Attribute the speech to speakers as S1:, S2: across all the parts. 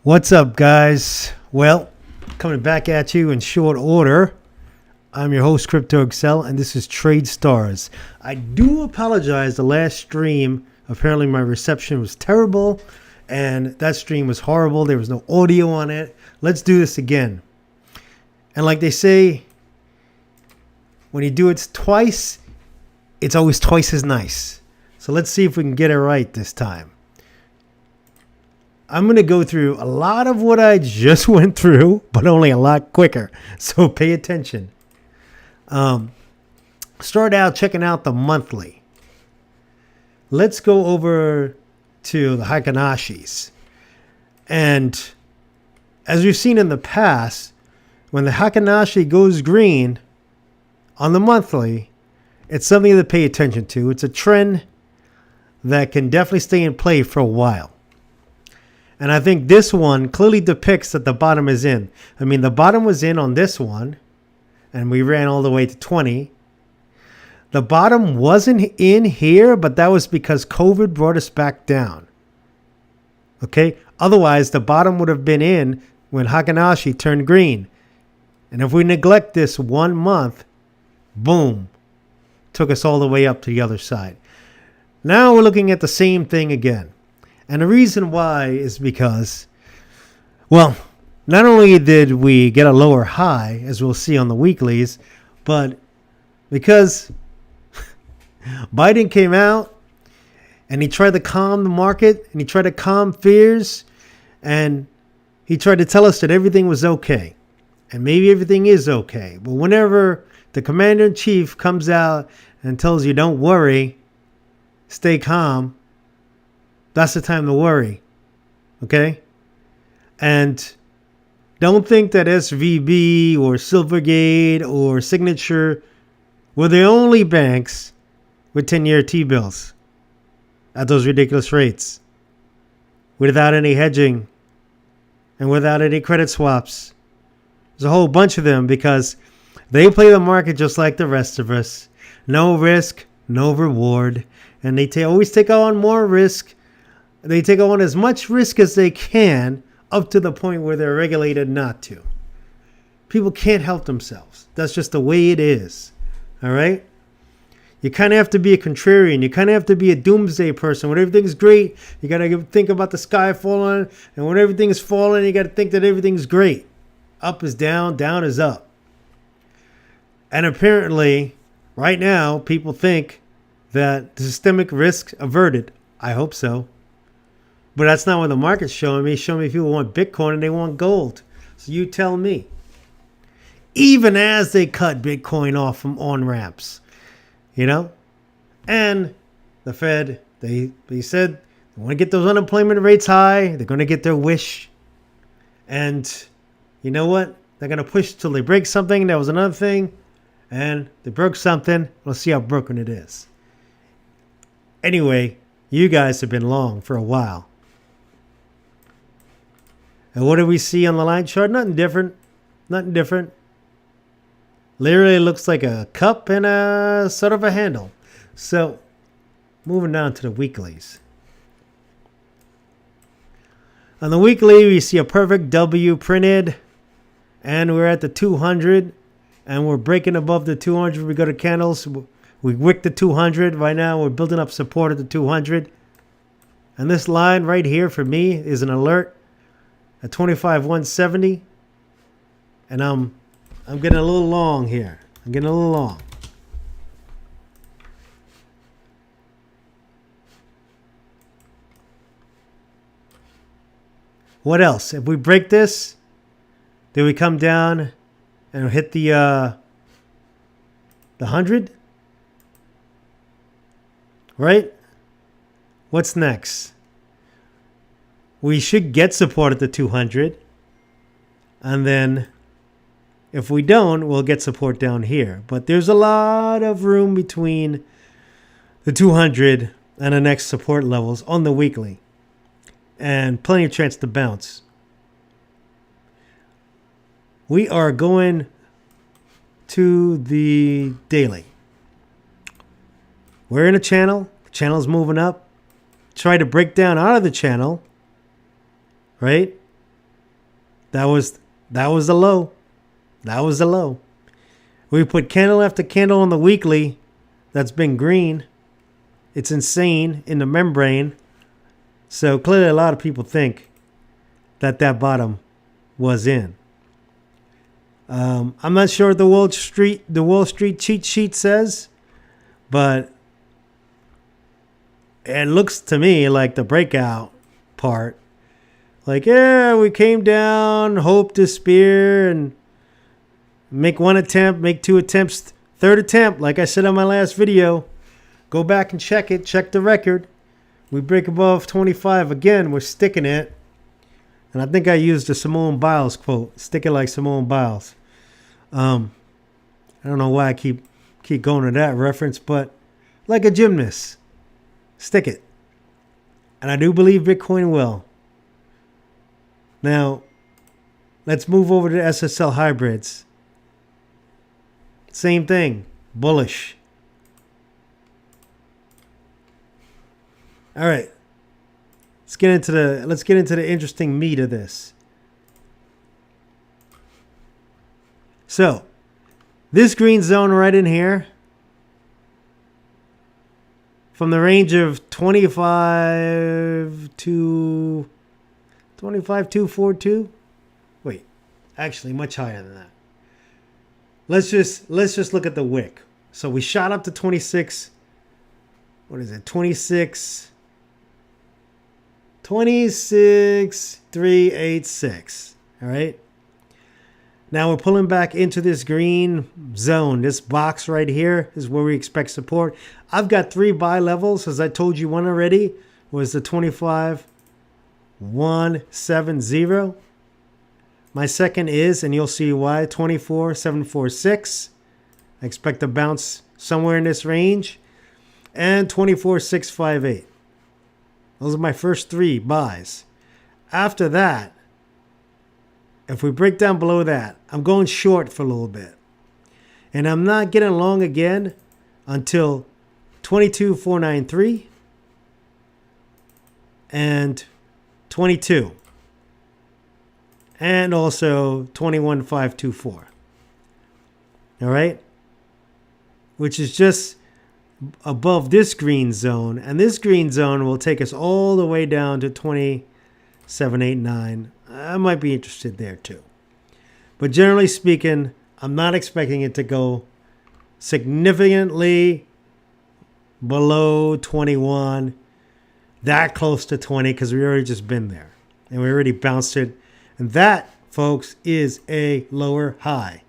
S1: What's up, guys? Well, coming back at you in short order. I'm your host, Crypto Excel, and this is Trade Stars. I do apologize. The last stream, apparently my reception was terrible, and that stream was horrible. There was no audio on it. Let's do this again. And like they say, when you do it twice, it's always twice as nice. So let's see if we can get it right this time. I'm going to go through a lot of what I just went through, but only a lot quicker. So pay attention. Start out checking out the monthly. Let's go over to the Hakanashis. And as we've seen in the past, when the Hakanashi goes green on the monthly, it's something to pay attention to. It's a trend that can definitely stay in play for a while. And I think this one clearly depicts that the bottom is in. I mean, the bottom was in on this one, and we ran all the way to 20. The bottom wasn't in here, but that was because COVID brought us back down. Okay? Otherwise, the bottom would have been in when Hakanashi turned green. And if we neglect this 1 month, boom, took us all the way up to the other side. Now we're looking at the same thing again. And the reason why is because, well, not only did we get a lower high, as we'll see on the weeklies, but because Biden came out and he tried to calm the market and he tried to calm fears and he tried to tell us that everything was okay. And maybe everything is okay. But whenever the commander-in-chief comes out and tells you, don't worry, stay calm, that's the time to worry, okay? And don't think that SVB or Silvergate or Signature were the only banks with 10-year T-bills at those ridiculous rates without any hedging and without any credit swaps. There's a whole bunch of them because they play the market just like the rest of us. No risk, no reward. And they always take on more risk. They take on as much risk as they can up to the point where they're regulated not to. People can't help themselves. That's just the way it is. All right? You kind of have to be a contrarian. You kind of have to be a doomsday person. When everything's great, you got to think about the sky falling. And when everything's falling, you got to think that everything's great. Up is down, down is up. And apparently, right now, people think that the systemic risk averted. I hope so. But that's not what the market's showing me. It's showing me people want Bitcoin and they want gold. So you tell me. Even as they cut Bitcoin off from on-ramps. You know? And the Fed, they said they want to get those unemployment rates high. They're going to get their wish. And you know what? They're going to push till they break something. That was another thing. And they broke something. Let's see how broken it is. Anyway, you guys have been long for a while. And what do we see on the line chart? Nothing different. Nothing different. Literally looks like a cup and a sort of a handle. So, moving down to the weeklies. On the weekly, we see a perfect W printed. And we're at the 200. And we're breaking above the 200. We go to candles. We wick the 200. Right now, we're building up support at the 200. And this line right here for me is an alert at 25,170. And I'm getting a little long here. I'm getting a little long. What else? If we break this, then we come down and hit the 100. Right? What's next? We should get support at the 200. And then if we don't, we'll get support down here. But there's a lot of room between the 200 and the next support levels on the weekly. And plenty of chance to bounce. We are going to the daily. We're in a channel. The channel is moving up. Try to break down out of the channel. Right? That was the low. That was the low. We put candle after candle on the weekly. That's been green. It's insane in the membrane. So clearly a lot of people think that bottom was in. I'm not sure what the Wall Street cheat sheet says, but it looks to me like the breakout part. Like, yeah, we came down, hope, despair, and make one attempt, make two attempts, third attempt, like I said on my last video. Go back and check it, check the record. We break above 25 again, we're sticking it. And I think I used the Simone Biles quote, stick it like Simone Biles. I don't know why I keep going to that reference, but like a gymnast, stick it. And I do believe Bitcoin will. Now, let's move over to SSL hybrids. Same thing, bullish. All right. Let's get into the interesting meat of this. So, this green zone right in here, from the range of 25 to 242. Wait, actually much higher than that. Let's just look at the wick. So we shot up to 26. What is it? 26,386. All right. Now we're pulling back into this green zone. This box right here is where we expect support. I've got 3 buy levels. As I told you, one already was the 25,170. My second is, and you'll see why, 24,746. I expect to bounce somewhere in this range. And 24,658. Those are my first 3 buys. After that, if we break down below that, I'm going short for a little bit. And I'm not getting long again until 22,493 and 22. And also 21,524. All right? Which is just above this green zone. And this green zone will take us all the way down to 27,889. I might be interested there too. But generally speaking, I'm not expecting it to go significantly below 21, that close to 20, because we already just been there. And we already bounced it. And that, folks, is a lower high.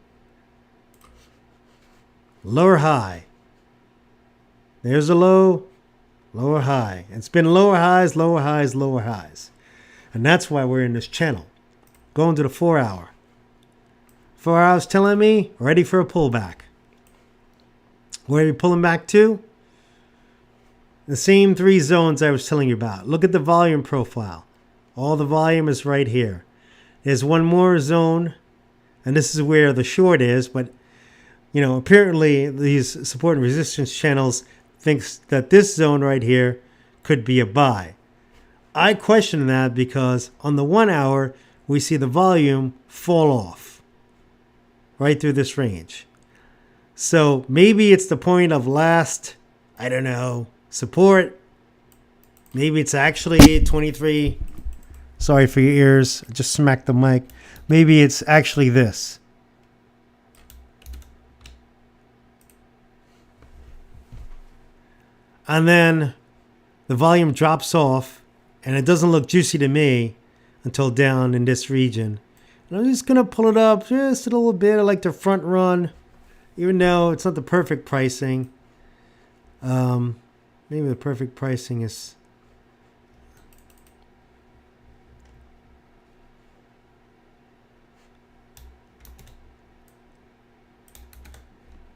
S1: Lower high. There's a low, lower high. It's been lower highs, lower highs, lower highs. And that's why we're in this channel. Going to the 4 hour. 4 hours telling me, ready for a pullback. Where are we pulling back to? The same 3 zones I was telling you about. Look at the volume profile. All the volume is right here. There's one more zone, and this is where the short is, but you know, apparently these support and resistance channels thinks that this zone right here could be a buy. I question that because on the 1 hour, we see the volume fall off right through this range. So maybe it's the point of last, I don't know, support. Maybe it's actually 23. Sorry for your ears. I just smacked the mic. Maybe it's actually this. And then the volume drops off, and it doesn't look juicy to me until down in this region. And I'm just going to pull it up just a little bit. I like to front run, even though it's not the perfect pricing. Maybe the perfect pricing is...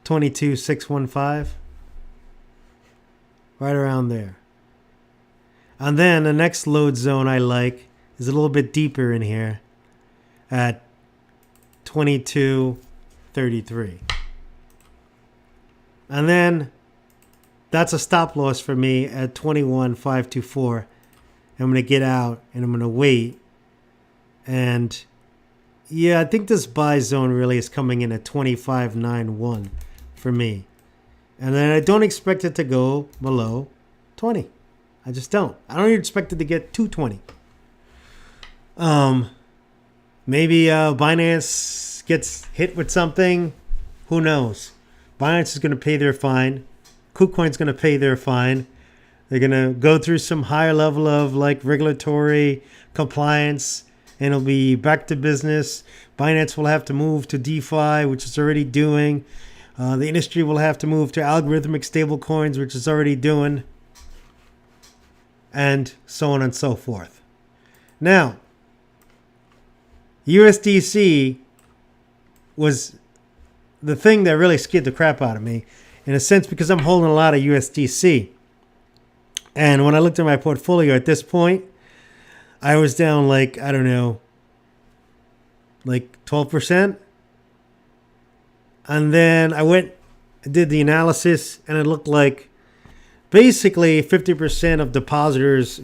S1: $22,615, right around there. And then the next load zone I like is a little bit deeper in here at 22.33. And then that's a stop loss for me at 21.524. I'm going to get out and I'm going to wait and Yeah, I think this buy zone really is coming in at 25.91 for me. And then I don't expect it to go below 20. I just don't. I don't even expect it to get to 20. Maybe Binance gets hit with something. Who knows? Binance is going to pay their fine. KuCoin's going to pay their fine. They're going to go through some higher level of like regulatory compliance, and it'll be back to business. Binance will have to move to DeFi, which it's already doing. The industry will have to move to algorithmic stablecoins, which it's already doing. And so on and so forth. Now, USDC was the thing that really scared the crap out of me, in a sense, because I'm holding a lot of USDC. And when I looked at my portfolio at this point, I was down like, I don't know, like 12%. And then I went and did the analysis, and it looked like basically 50% of depositors'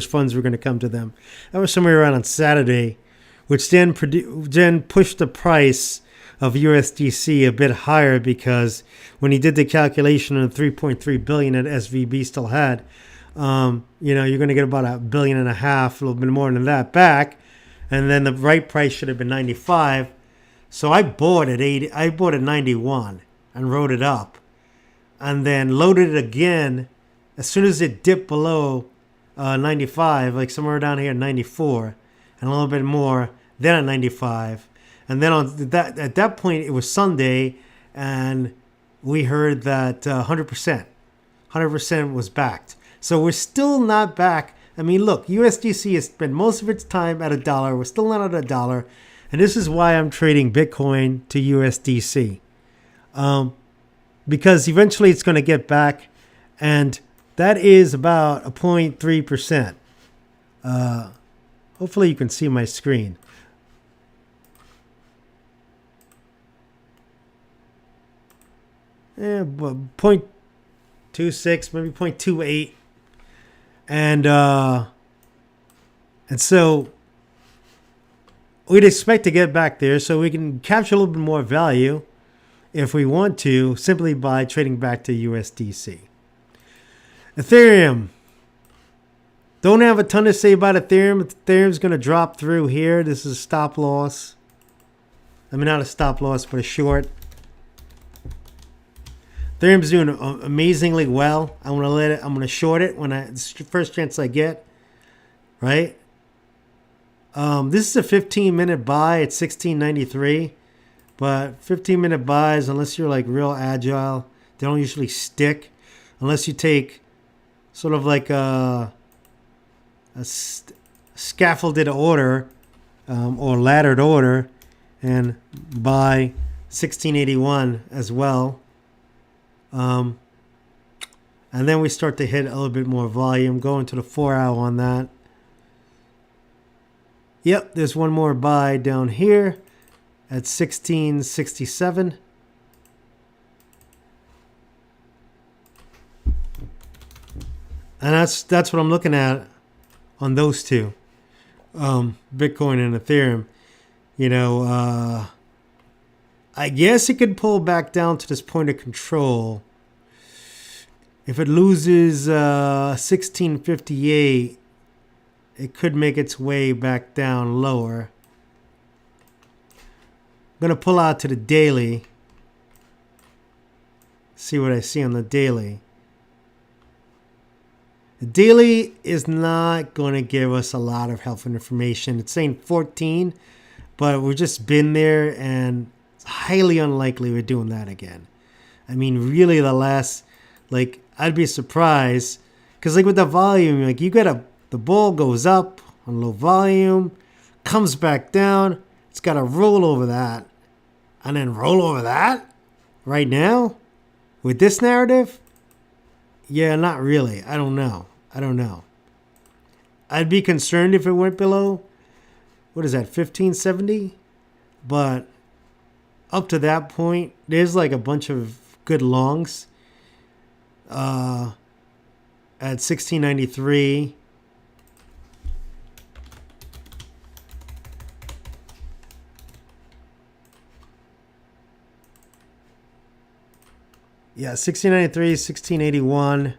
S1: funds were going to come to them. That was somewhere around on Saturday, which then pushed the price of USDC a bit higher, because when he did the calculation of 3.3 billion that SVB still had, you're going to get about $1.5 billion, a little bit more than that back, and then the right price should have been 95. So I bought at 80. I bought at 91 and wrote it up, and then loaded it again as soon as it dipped below 95, like somewhere down here at 94, and a little bit more, then at 95. And then at that point, it was Sunday, and we heard that 100% was backed. So we're still not back. I mean, look, USDC has spent most of its time at $1. We're still not at $1. And this is why I'm trading Bitcoin to USDC. Because eventually it's going to get back, and that is about a 0.3%. Hopefully you can see my screen. Yeah, 0.26, maybe 0.28. And so we'd expect to get back there, so we can capture a little bit more value if we want to, simply by trading back to USDC. Ethereum. Don't have a ton to say about Ethereum. Ethereum's going to drop through here. This is a stop loss. I mean, not a stop loss, but a short. Ethereum's doing amazingly well. I'm gonna short it when it's the first chance I get. Right. This is a 15-minute buy at 16.93, but 15-minute buys, unless you're like real agile, they don't usually stick, unless you take sort of like a scaffolded order or laddered order and buy 1681 as well. And then we start to hit a little bit more volume, going to the 4-hour on that. Yep, there's one more buy down here at 1667. And that's what I'm looking at on those two, Bitcoin and Ethereum. I guess it could pull back down to this point of control. If it loses 1658, it could make its way back down lower. I'm going to pull out to the daily. See what I see on the daily. The daily is not going to give us a lot of helpful information. It's saying 14, but we've just been there, and it's highly unlikely we're doing that again. I mean, really, I'd be surprised, because like with the volume, like the ball goes up on low volume, comes back down, it's got to roll over that, and then roll over that right now with this narrative. Yeah, not really. I don't know. I'd be concerned if it went below, what is that, 1570? But up to that point, there's like a bunch of good longs at 1693. Yeah, 1693, 1681,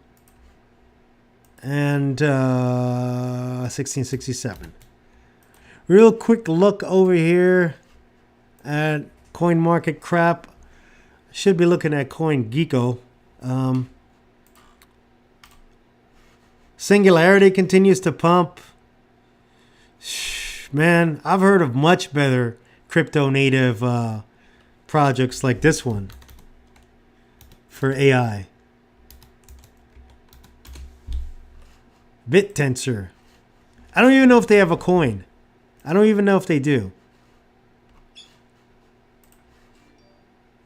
S1: and 1667. Real quick look over here at Coin Market Crap. Should be looking at CoinGecko. Singularity continues to pump. Man, I've heard of much better crypto native projects like this one for AI. BitTensor. I don't even know if they have a coin. I don't even know if they do.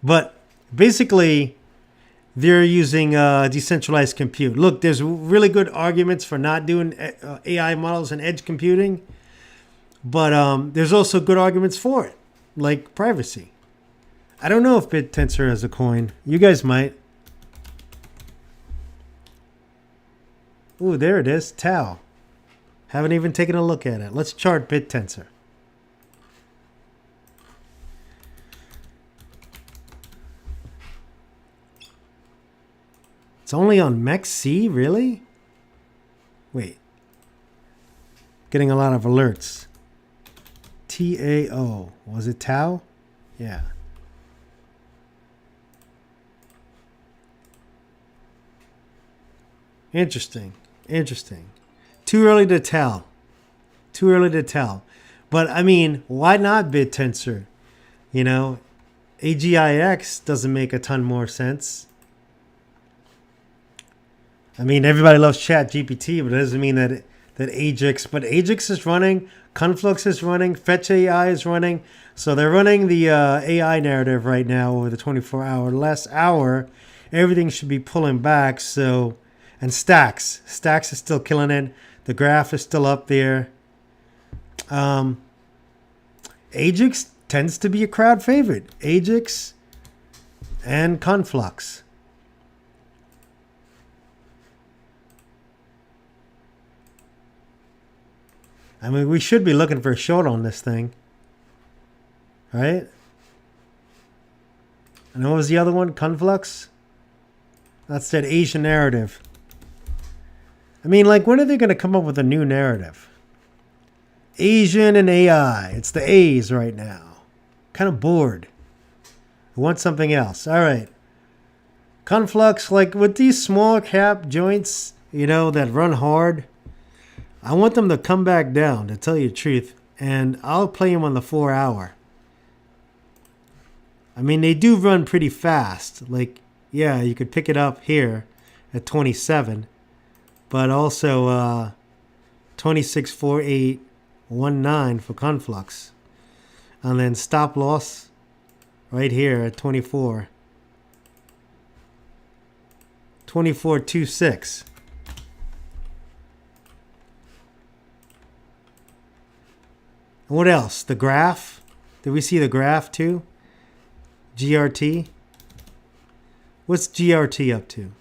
S1: But basically, they're using decentralized compute. Look, there's really good arguments for not doing AI models and edge computing. But there's also good arguments for it, like privacy. I don't know if BitTensor has a coin. You guys might. Ooh, there it is. Tau. Haven't even taken a look at it. Let's chart BitTensor. It's only on MEXC, really? Wait. Getting a lot of alerts. TAO. Was it Tau? Yeah. Interesting. Interesting. Too early to tell. Too early to tell. But, I mean, why not BitTensor? You know, AGIX doesn't make a ton more sense. I mean, everybody loves ChatGPT, but it doesn't mean that AGIX. But AGIX is running. Conflux is running. Fetch AI is running. So they're running the AI narrative right now over the 24-hour. Last hour, everything should be pulling back. So, and Stacks. Stacks is still killing it. The graph is still up there. AGIX tends to be a crowd favorite. AGIX and Conflux. I mean, we should be looking for a short on this thing. Right? And what was the other one? Conflux? That's that Asian narrative. I mean, like, when are they going to come up with a new narrative? Asian and AI. It's the A's right now. Kind of bored. I want something else. All right. Conflux, like with these small cap joints, you know, that run hard, I want them to come back down, to tell you the truth. And I'll play them on the 4-hour. I mean, they do run pretty fast. Like, yeah, you could pick it up here at 27. But also 264819 for Conflux. And then stop loss right here at 24. 2426. And what else? The graph? Did we see the graph too? GRT? What's GRT up to?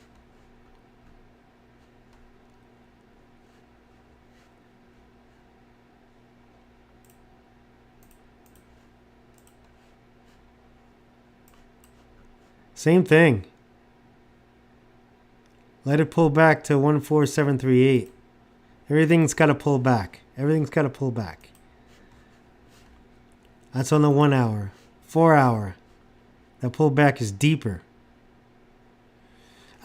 S1: Same thing. Let it pull back to 14738. Everything's got to pull back. Everything's got to pull back. That's on the 1 hour. 4 hour. That pullback is deeper.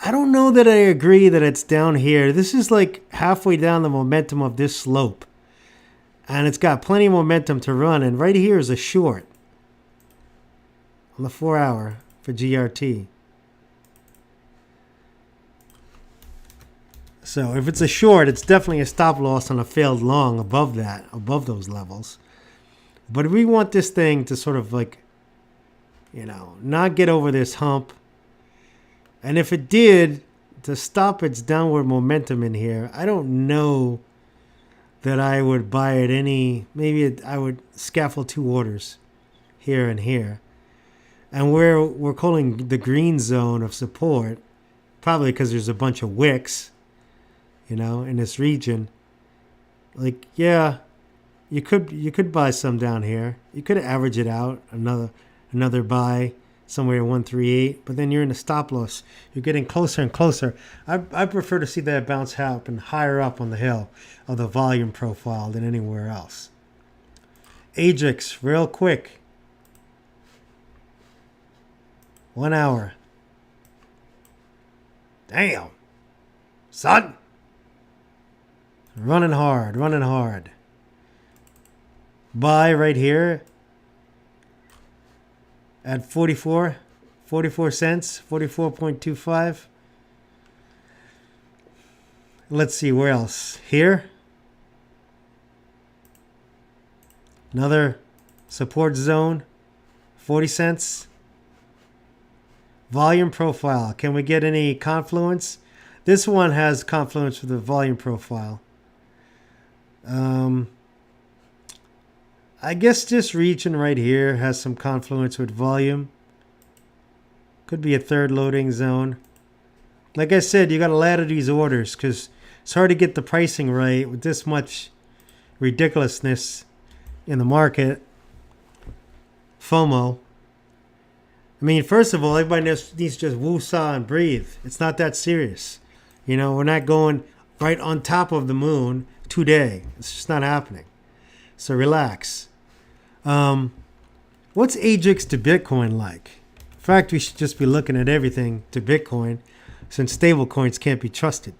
S1: I don't know that I agree that it's down here. This is like halfway down the momentum of this slope. And it's got plenty of momentum to run. And right here is a short. On the 4 hour for GRT. So if it's a short, it's definitely a stop loss on a failed long above that, above those levels. But we want this thing to sort of like, you know, not get over this hump. And if it did, to stop its downward momentum in here, I don't know that I would buy it any. Maybe I would scaffold 2 orders here and here. And where we're calling the green zone of support, probably because there's a bunch of wicks, you know, in this region. Like, yeah, you could buy some down here. You could average it out, another buy somewhere at 138, but then you're in a stop loss. You're getting closer and closer. I prefer to see that bounce happen higher up on the hill of the volume profile than anywhere else. Ajax, real quick. 1 hour. Damn. Son. Running hard, running hard. Buy right here at 44 cents, 44.25. Let's see where else. Here. Another support zone, 40 cents. Volume profile. Can we get any confluence? This one has confluence with the volume profile. I guess this region right here has some confluence with volume. Could be a third loading zone. Like I said, you got to ladder these orders because it's hard to get the pricing right with this much ridiculousness in the market. FOMO. I mean, first of all, everybody needs to just woo-saw and breathe. It's not that serious. You know, we're not going right on top of the moon today. It's just not happening. So relax. What's Ajax to Bitcoin like? In fact, we should just be looking at everything to Bitcoin since stablecoins can't be trusted.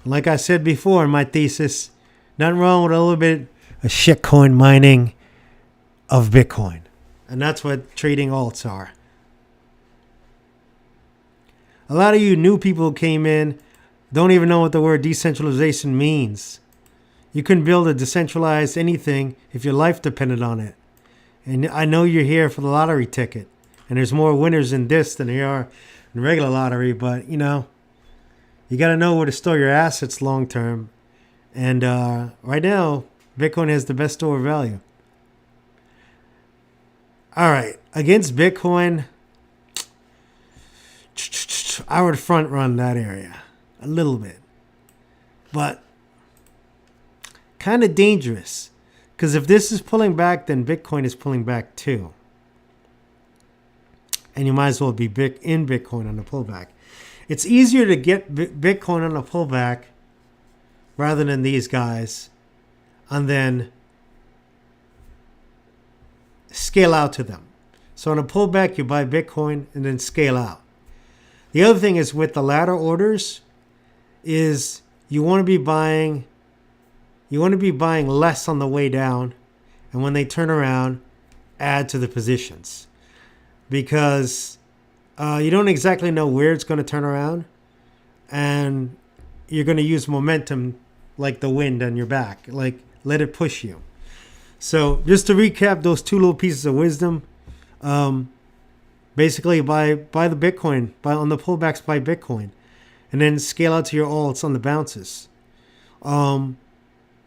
S1: Like I said before in my thesis, nothing wrong with a little bit of shitcoin mining of Bitcoin. And that's what trading alts are. A lot of you new people who came in don't even know what the word decentralization means. You couldn't build a decentralized anything if your life depended on it. And I know you're here for the lottery ticket. And there's more winners in this than there are in regular lottery. But, you know, you got to know where to store your assets long term. And right now, Bitcoin has the best store of value. All right. Against Bitcoin, I would front run that area a little bit. But kind of dangerous. Because if this is pulling back, then Bitcoin is pulling back too. And you might as well be in Bitcoin on the pullback. It's easier to get Bitcoin on a pullback rather than these guys. And then scale out to them. So on a pullback, you buy Bitcoin and then scale out. The other thing is with the ladder orders is you want to be buying less on the way down, and when they turn around, add to the positions. Because you don't exactly know where it's going to turn around, and you're going to use momentum like the wind on your back. Like, let it push you. So just to recap those two little pieces of wisdom, basically buy the Bitcoin, on the pullbacks, buy Bitcoin, and then scale out to your alts on the bounces. And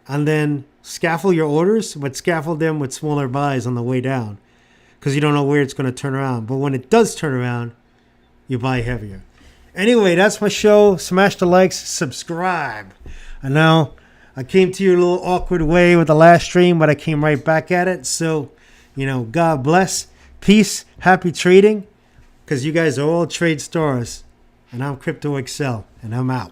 S1: then scaffold your orders, but scaffold them with smaller buys on the way down because you don't know where it's going to turn around. But when it does turn around, you buy heavier. Anyway, that's my show. Smash the likes, subscribe. I know I came to you a little awkward way with the last stream, but I came right back at it. So, you know, God bless, peace, happy trading, because you guys are all trade stars. And I'm Crypto Excel, and I'm out.